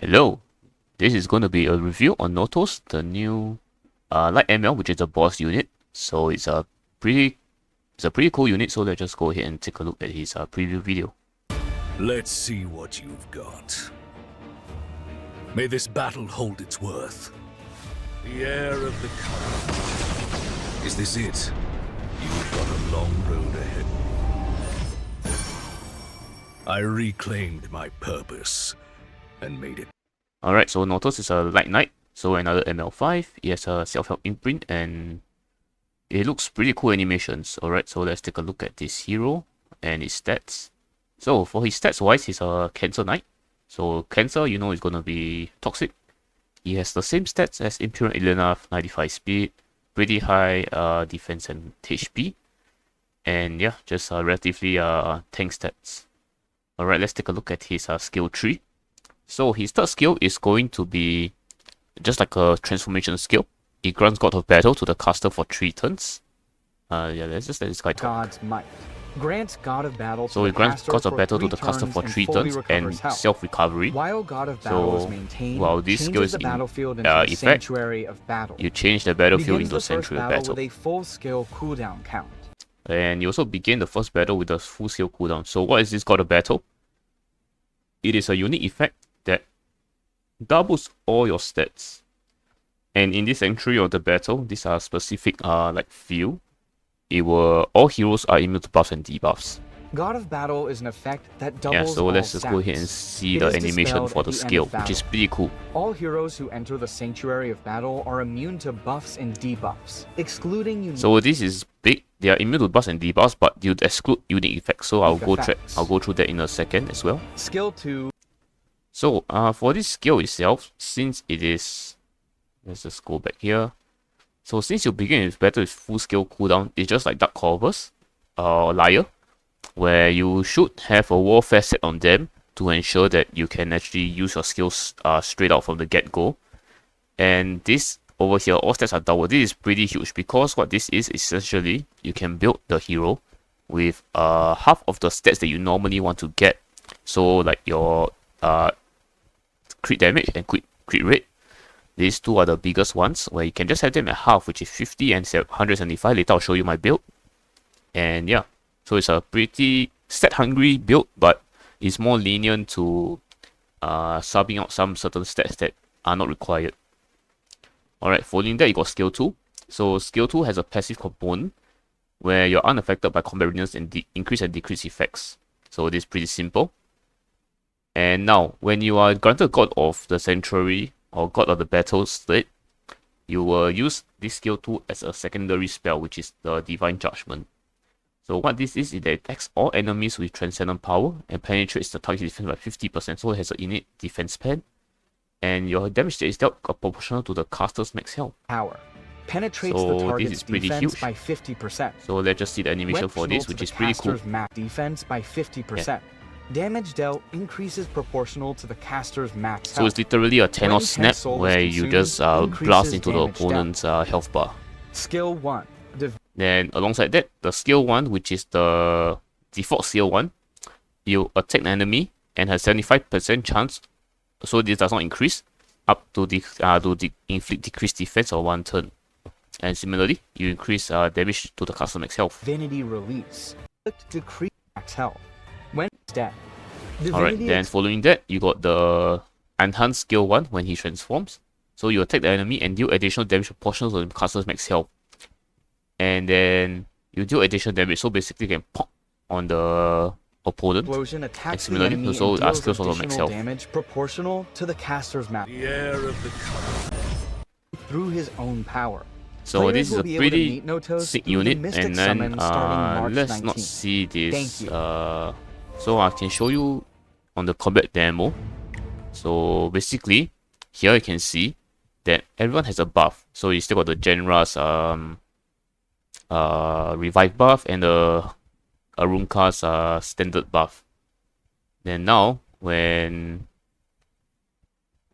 Hello, this is going to be a review on Notos, the new light ML, which is a boss unit. So it's a pretty cool unit. So let's just go ahead and take a look at his preview video. Let's see what you've got. May this battle hold its worth. The heir of the covenant. Is this it? You've got a long road ahead. I reclaimed my purpose and made it. Alright, so Notos is a light knight. So another ML5. He has a self-help imprint and it looks pretty cool animations. Alright, so let's take a look at this hero and his stats. So for his stats wise, he's a Cancer Knight. So Cancer, you know, is gonna be toxic. He has the same stats as Imperial Elena, 95 speed, pretty high defense and HP. And yeah, just relatively tank stats. Alright, let's take a look at his skill tree. So his third skill is going to be just like a transformation skill. It grants God of Battle to the caster for 3 turns. Yeah, let's just let this guy talk. God's might. Grants God of Battle So it grants God of Battle to the caster for 3 turns and self-recovery. While God of Battle is maintained, while this skill is the in battlefield into a effect, sanctuary of battle. you change the battlefield Begins into a the first sanctuary of battle. with a full skill cooldown count. And you also begin the first battle with a full skill cooldown. So what is this God of Battle? It is a unique effect that doubles all your stats. And in this sanctuary of the battle, these are specific like field. All heroes are immune to buffs and debuffs. God of Battle is an effect that doubles yeah, so let's just go ahead and see the animation for the skill, which is pretty cool. All heroes who enter the Sanctuary of Battle are immune to buffs and debuffs, excluding unique. So this is big. They are immune to buffs and debuffs, but you exclude unique effects. So I'll go through that in a second as well. Skill 2. So for this skill itself, since it is, let's just go back here. So since you begin with battle with full skill cooldown, it's just like Dark Corvus or Liar, where you should have a warfare set on them to ensure that you can actually use your skills straight out from the get-go. And this over here, all stats are double. This is pretty huge because what this is essentially, you can build the hero with half of the stats that you normally want to get. So like your crit damage and crit rate. These two are the biggest ones, where you can just have them at half, which is 50 and 175. Later I'll show you my build. And yeah, so it's a pretty stat-hungry build, but it's more lenient to subbing out some certain stats that are not required. Alright, following that, you got skill 2. So skill 2 has a passive component, where you're unaffected by combat readiness and increase and decrease effects. So this is pretty simple. And now, when you are granted God of the Sanctuary, or God of the Battle state, you will use this skill 2 as a secondary spell, which is the Divine Judgment. So what this is, it attacks all enemies with transcendent power and penetrates the target defense by 50%, so it has an innate defense pen. And your damage that is dealt are proportional to the caster's max health. Power. Penetrates the target's defense huge. by 50%. So let's just see the animation for this, which is pretty cool. Max defense by 50%. Yeah. Damage dealt increases proportional to the caster's max health. So it's literally a Thanos snap where you just blast into the opponent's health bar. Skill 1. Then alongside that, the skill 1, which is the default skill 1, you attack an enemy and has 75% chance, so this does not increase, up to inflict decreased defense for 1 turn. And similarly, you increase damage to the caster's max health. Divinity Release. Decrease max health. When dead. Alright, then following that, you got the enhanced skill 1 when he transforms. So you attack the enemy and deal additional damage proportional to the caster's max health. And then you deal additional damage, so basically you can pop on the opponent. And similarly, also our skills also max health. Damage proportional to the caster's max. The heir of the covenant. Through his own power. So this is a pretty sick unit, and then let's not see this. So I can show you on the combat demo. So basically, here you can see that everyone has a buff. So you still got the Genra's revive buff and the Arunka's standard buff. Then now, where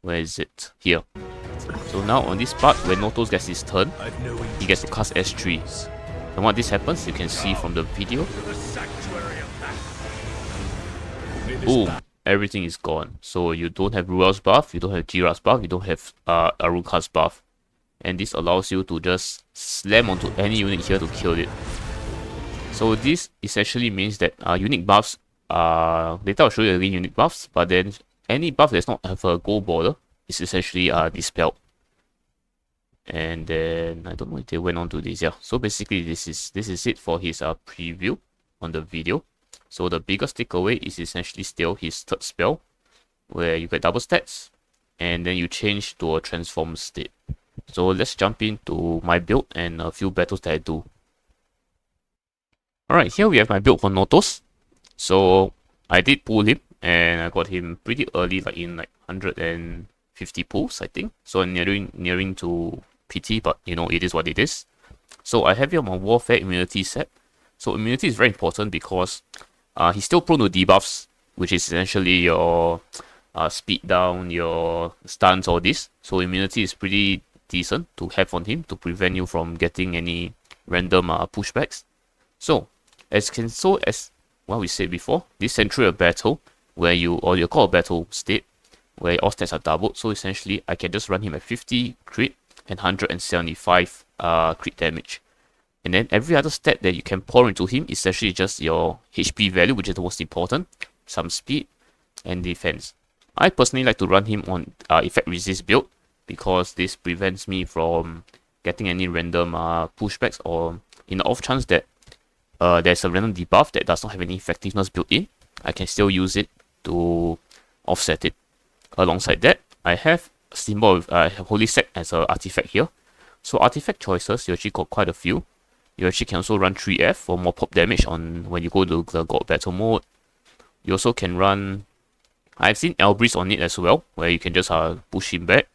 is it? Here. So now on this part, when Notos gets his turn, he gets to cast S3. And what this happens, you can see from the video. Boom. everything is gone. So you don't have Ruel's buff, you don't have Jira's buff, you don't have Aruka's buff. And this allows you to just slam onto any unit here to kill it. So this essentially means that unique buffs, later I'll show you again unique buffs, but then any buff that does not have a gold border is essentially dispelled. And then I don't know if they went on to this. Yeah, so basically this is it for his preview on the video. So the biggest takeaway is essentially still his third spell, where you get double stats, and then you change to a transform state. So let's jump into my build and a few battles that I do. Alright, here we have my build for Notos. So I did pull him, and I got him pretty early, like in like 150 pulls, I think. So I'm nearing to PT, but you know, it is what it is. So I have here my Warfare immunity set. So immunity is very important because he's still prone to debuffs, which is essentially your speed down, your stuns, all this. So immunity is pretty decent to have on him to prevent you from getting any random pushbacks. So as what we said before, this central battle where you call a battle state where all stats are doubled. So essentially I can just run him at 50 crit and 175 crit damage. And then every other stat that you can pour into him is actually just your HP value, which is the most important, some speed, and defense. I personally like to run him on effect resist build because this prevents me from getting any random pushbacks, or in the off chance that there's a random debuff that does not have any effectiveness built in, I can still use it to offset it. Alongside that, I have a symbol of Holy Sack as an artifact here. So artifact choices, you actually got quite a few. You actually can also run 3F for more pop damage on when you go to the God Battle mode. You also can run... I've seen Elbris on it as well, where you can just push him back.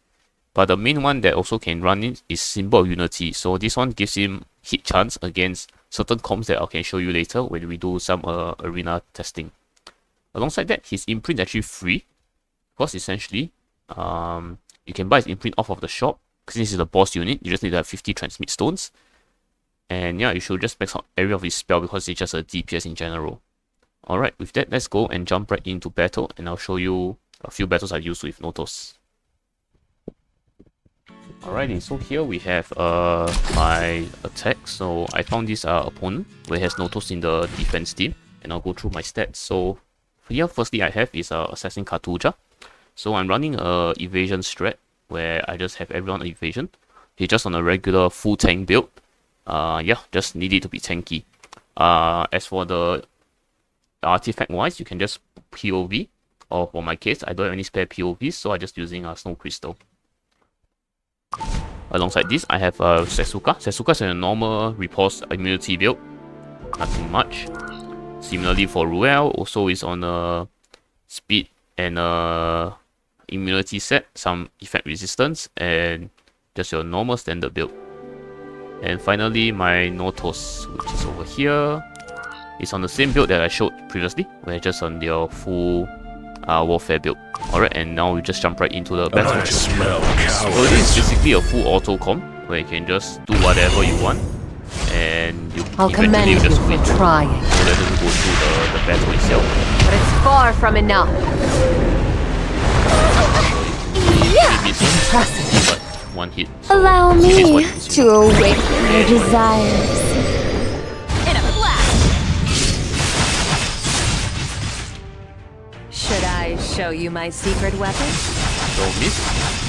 But the main one that also can run it is Symbol of Unity. So this one gives him hit chance against certain comps that I can show you later when we do some arena testing. Alongside that, his imprint is actually free. Because essentially, you can buy his imprint off of the shop. Because this is the boss unit, you just need to have 50 transmit stones. And yeah, you should just max out every of his spell because it's just a DPS in general. Alright, with that, let's go and jump right into battle, and I'll show you a few battles I've used with Notos. Alrighty, so here we have my attack. So I found this opponent where it has Notos in the defense team, and I'll go through my stats. So here, firstly, I have is Assassin Katuja. So I'm running a evasion strat where I just have everyone on evasion. He's just on a regular full tank build. Yeah, just need it to be tanky. As for the artifact wise, you can just POV, or for my case, I don't have any spare POVs, so I'm just using a Snow Crystal. Alongside this, I have Setsuka. Setsuka is a normal repulse immunity build, nothing much. Similarly for Ruel, also is on a speed and immunity set, some effect resistance, and just your normal standard build. And finally, my Notos, which is over here, is on the same build that I showed previously, where just on your full warfare build. Alright, and now we just jump right into the battle. So this is basically a full auto comp, where you can just do whatever you want, and you eventually you just win. Trying. So let us go through the battle itself. But it's far from enough. Impressive. But one hit. So allow it is what me it is, to awaken your desires. In a flash. Should I show you my secret weapon? So miss.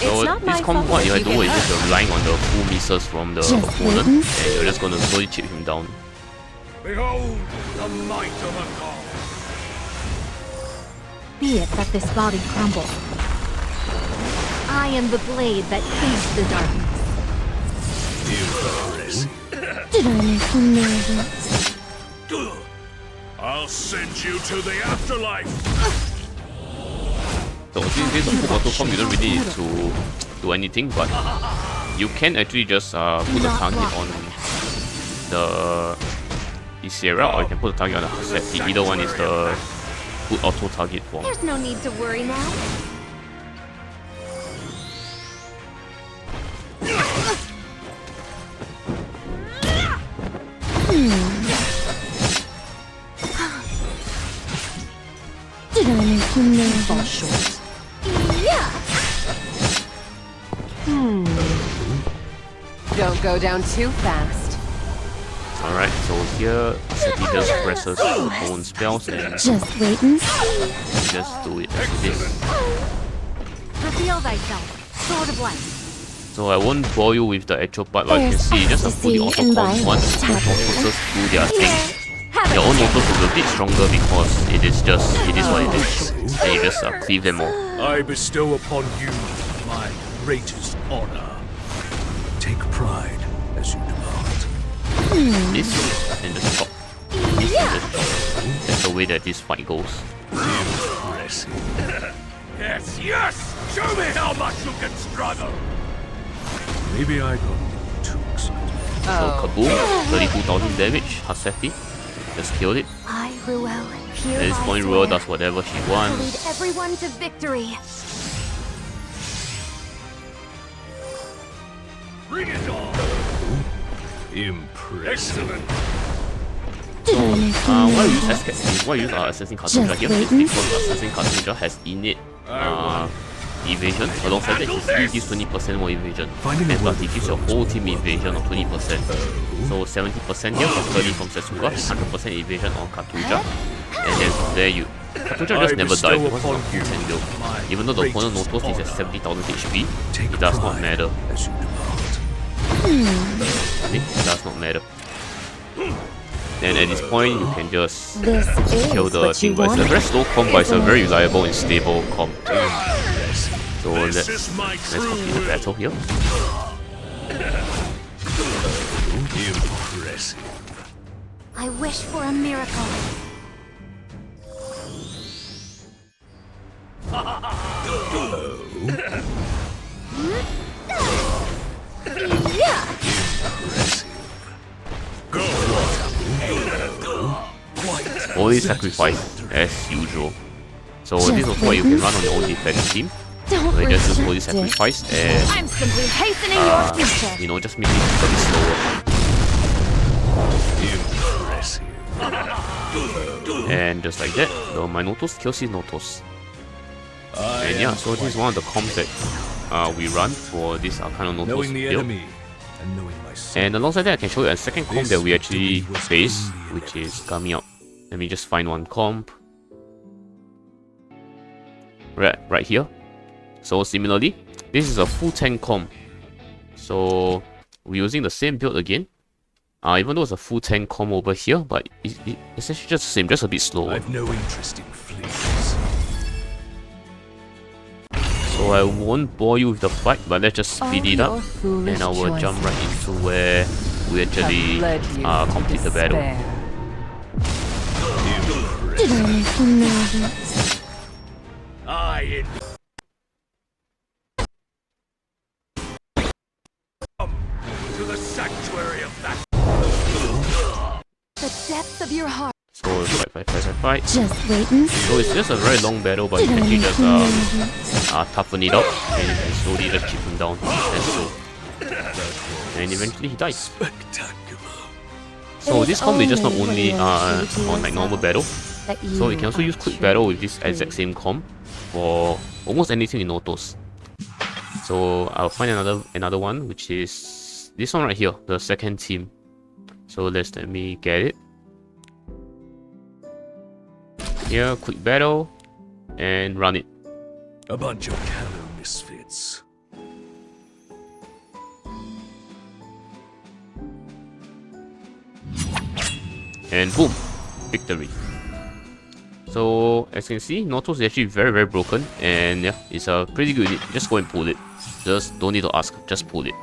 So not this my comp, fault what if you you do get is just hurt. you're relying on the full misses from the opponent, and you're just gonna slowly chip him down. Behold the might of a god. Be it that this body crumble. I am the blade that cleaves the darkness. Did I make you nervous? I'll send you to the afterlife. So since this is a full auto comp, you don't really need to do anything, but you can actually just put a target on the Isera, or you can put a target on the Haseki. Either one is the good auto target form. There's no need to worry now. Did I make you nervous? Don't go down too fast. Alright, so here Seti just presses her own spells and Just wait and see. just do it as it is. Reveal thyself. Sword of light. So I won't bore you with the actual part, like you can see, just a fully auto comp once the Notos do their thing. Your own Notos will be a bit stronger because it is what it is. And you just cleave them all. I bestow upon you my greatest honor. Take pride as you depart. This and just stop. This and just stop. That's the way that this fight goes. Impressive. Yes, yes! Show me how much you can struggle! Maybe I got too excited. So kaboom, 32,000 damage, Haseti. Just killed it. I, Ruel, here At this point, I Ruel swear does whatever she to wants. lead everyone to victory. Bring it on! Impressive. Excellent. Did I make a Why use mistake? why use Assassin Cartridge here? It's because Assassin Cartridge has innate evasion. Alongside that, he gives 20% more evasion. And plus, he gives your whole team evasion of 20%. So 70% here plus 30 from Setsuga, 100% evasion on Cartridge. And then from there, Cartridge just never dies because of the full 10 build. Even though the opponent Notos is at 70,000 HP, it does not matter. It does not matter. And at this point, you can just This kill is the what you thing, but it's a wanted. very slow comp, but it's a very reliable and stable comp. So This let's is my complete the battle here. Impressive. I wish for a miracle. Holy sacrifice, as usual. So this is what you can run on your own defense team. Don't So you just use Holy restrict it. Sacrifice and I'm simply hastening your future. you know, just make it a bit slower. Impressive. And just like that, so my Notos kills his Notos. And yeah, so this is one of the comps that we run for this kind of Notos Knowing the build. enemy and knowing myself. And alongside that, I can show you a second comp that we actually This victory face, was which only is coming up. Let me just find one comp. Right here. So similarly, this is a full tank comp. So we're using the same build again. Even though it's a full tank comp over here, but it's essentially just the same, just a bit slower. I've no interest in fleas. So I won't bore you with the fight, but let's just speed it up. And I will jump right into where we actually complete the battle. Did I make you nervous? I come to the sanctuary of that. The depths of your heart. So fight. Just wait and see. So it's just a very long battle, but you Did can I actually make just you nervous? toughen it up and you can slowly just chip him down. And so, and eventually he dies. Spectacular. So this comp is just not only when you're on like normal battle. That So you can also use quick battle with this exact same comp for almost anything in Notos. So I'll find another one, which is this one right here, the second team. So let me get it. Here, quick battle, and run it. A bunch of callow misfits. And boom, victory. So as you can see, Notos is actually very broken, and yeah, it's a pretty good unit. Just go and pull it. Just don't need to ask, just pull it.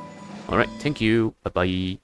Alright, thank you, bye bye.